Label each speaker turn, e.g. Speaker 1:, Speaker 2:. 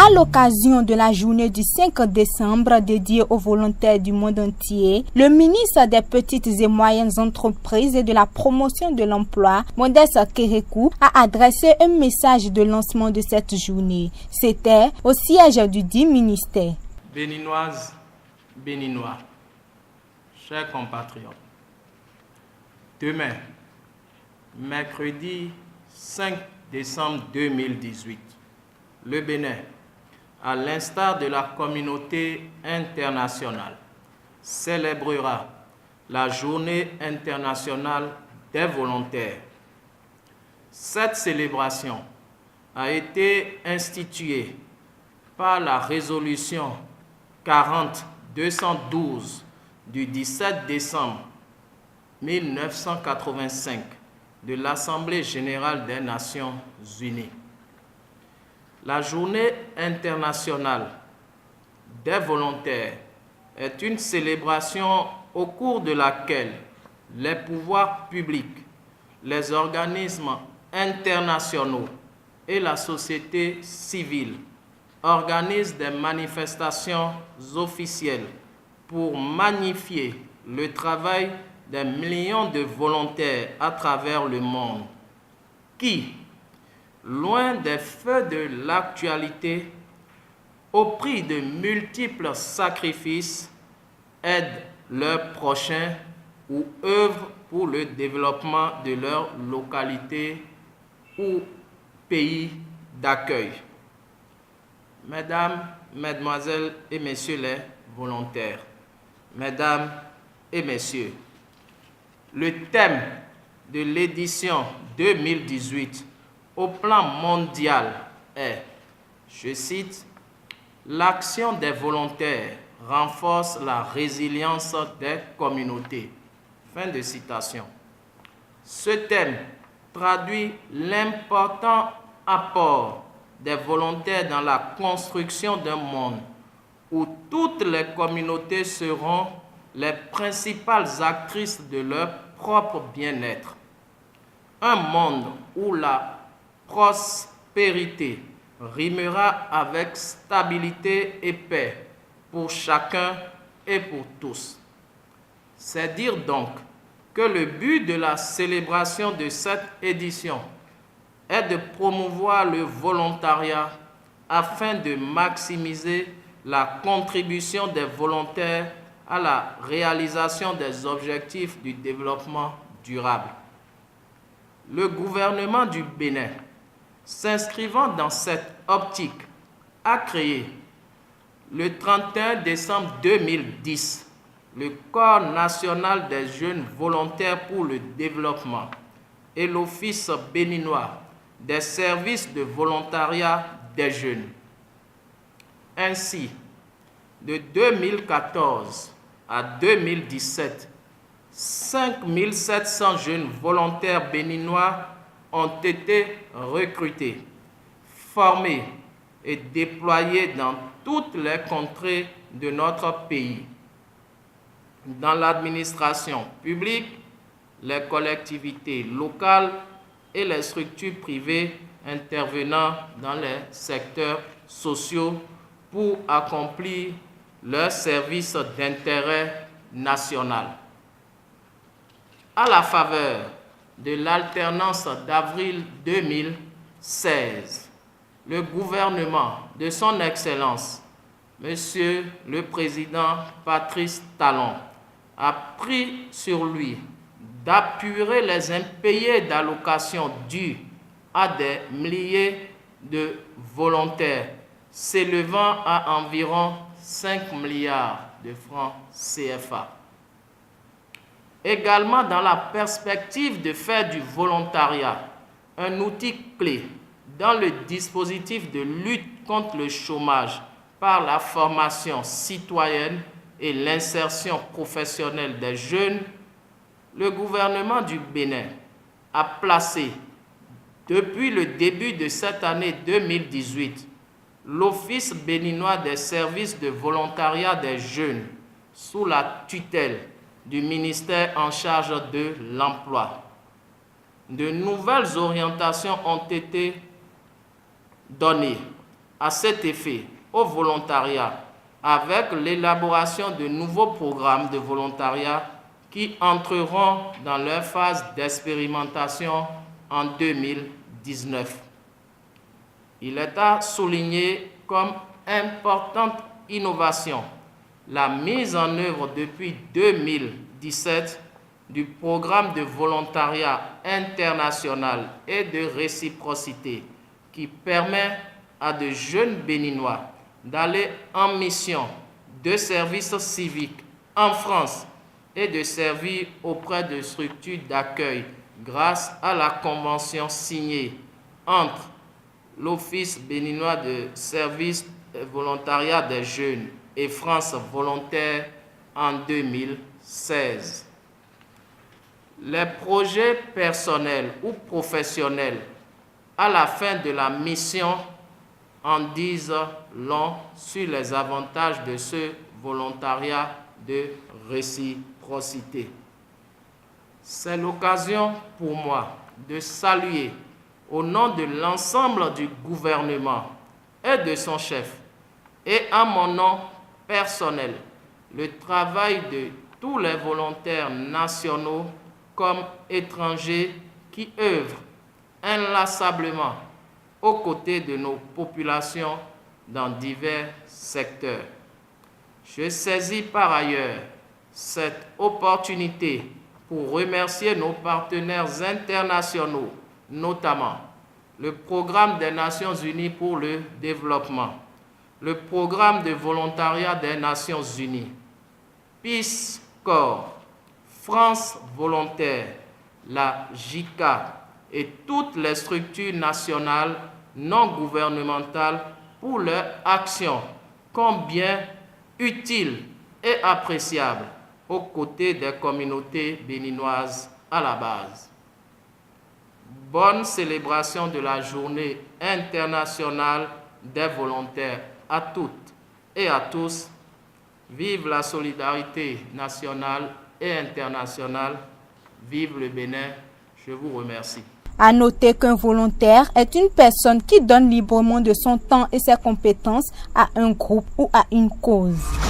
Speaker 1: À l'occasion de la journée du 5 décembre dédiée aux volontaires du monde entier, le ministre des Petites et Moyennes Entreprises et de la Promotion de l'Emploi, Modeste Kérékou, a adressé un message de lancement de cette journée. C'était au siège du dit ministère.
Speaker 2: Béninoises, Béninois, chers compatriotes, demain, mercredi 5 décembre 2018, le Bénin, à l'instar de la communauté internationale, célébrera la Journée internationale des volontaires. Cette célébration a été instituée par la résolution 40-212 du 17 décembre 1985 de l'Assemblée générale des Nations unies. La Journée internationale des volontaires est une célébration au cours de laquelle les pouvoirs publics, les organismes internationaux et la société civile organisent des manifestations officielles pour magnifier le travail des millions de volontaires à travers le monde qui, loin des feux de l'actualité, au prix de multiples sacrifices, aident leurs prochains ou œuvrent pour le développement de leur localité ou pays d'accueil. Mesdames, Mesdemoiselles et Messieurs les volontaires, Mesdames et Messieurs, le thème de l'édition 2018 au plan mondial est, je cite, « L'action des volontaires renforce la résilience des communautés ». Fin de citation. Ce thème traduit l'important apport des volontaires dans la construction d'un monde où toutes les communautés seront les principales actrices de leur propre bien-être. Un monde où la prospérité rimera avec stabilité et paix pour chacun et pour tous. C'est dire donc que le but de la célébration de cette édition est de promouvoir le volontariat afin de maximiser la contribution des volontaires à la réalisation des objectifs du développement durable. Le gouvernement du Bénin, s'inscrivant dans cette optique, a créé le 31 décembre 2010 le Corps national des jeunes volontaires pour le développement et l'Office béninois des services de volontariat des jeunes. Ainsi, de 2014 à 2017, 5700 jeunes volontaires béninois ont été recrutés, formés et déployés dans toutes les contrées de notre pays, dans l'administration publique, les collectivités locales et les structures privées intervenant dans les secteurs sociaux pour accomplir leurs services d'intérêt national. À la faveur de l'alternance d'avril 2016, le gouvernement de son Excellence, Monsieur le Président Patrice Talon, a pris sur lui d'apurer les impayés d'allocations dues à des milliers de volontaires, s'élevant à environ 5 milliards de francs CFA. Également dans la perspective de faire du volontariat un outil clé dans le dispositif de lutte contre le chômage par la formation citoyenne et l'insertion professionnelle des jeunes, le gouvernement du Bénin a placé, depuis le début de cette année 2018, l'Office béninois des services de volontariat des jeunes sous la tutelle du ministère en charge de l'emploi. De nouvelles orientations ont été données à cet effet au volontariat avec l'élaboration de nouveaux programmes de volontariat qui entreront dans leur phase d'expérimentation en 2019. Il est à souligner comme importante innovation la mise en œuvre depuis 2017 du programme de volontariat international et de réciprocité qui permet à de jeunes Béninois d'aller en mission de service civique en France et de servir auprès de structures d'accueil grâce à la convention signée entre l'Office béninois de service et volontariat des jeunes et France Volontaire en 2016. Les projets personnels ou professionnels à la fin de la mission en disent long sur les avantages de ce volontariat de réciprocité. C'est l'occasion pour moi de saluer au nom de l'ensemble du gouvernement et de son chef et à mon nom personnel le travail de tous les volontaires nationaux comme étrangers qui œuvrent inlassablement aux côtés de nos populations dans divers secteurs. Je saisis par ailleurs cette opportunité pour remercier nos partenaires internationaux, notamment le Programme des Nations Unies pour le développement, le Programme de volontariat des Nations Unies, Peace Corps, France Volontaire, la JICA et toutes les structures nationales non gouvernementales pour leur action combien utile et appréciable aux côtés des communautés béninoises à la base. Bonne célébration de la Journée internationale des volontaires à toutes et à tous. Vive la solidarité nationale et internationale. Vive le Bénin. Je vous remercie.
Speaker 1: À noter qu'un volontaire est une personne qui donne librement de son temps et ses compétences à un groupe ou à une cause.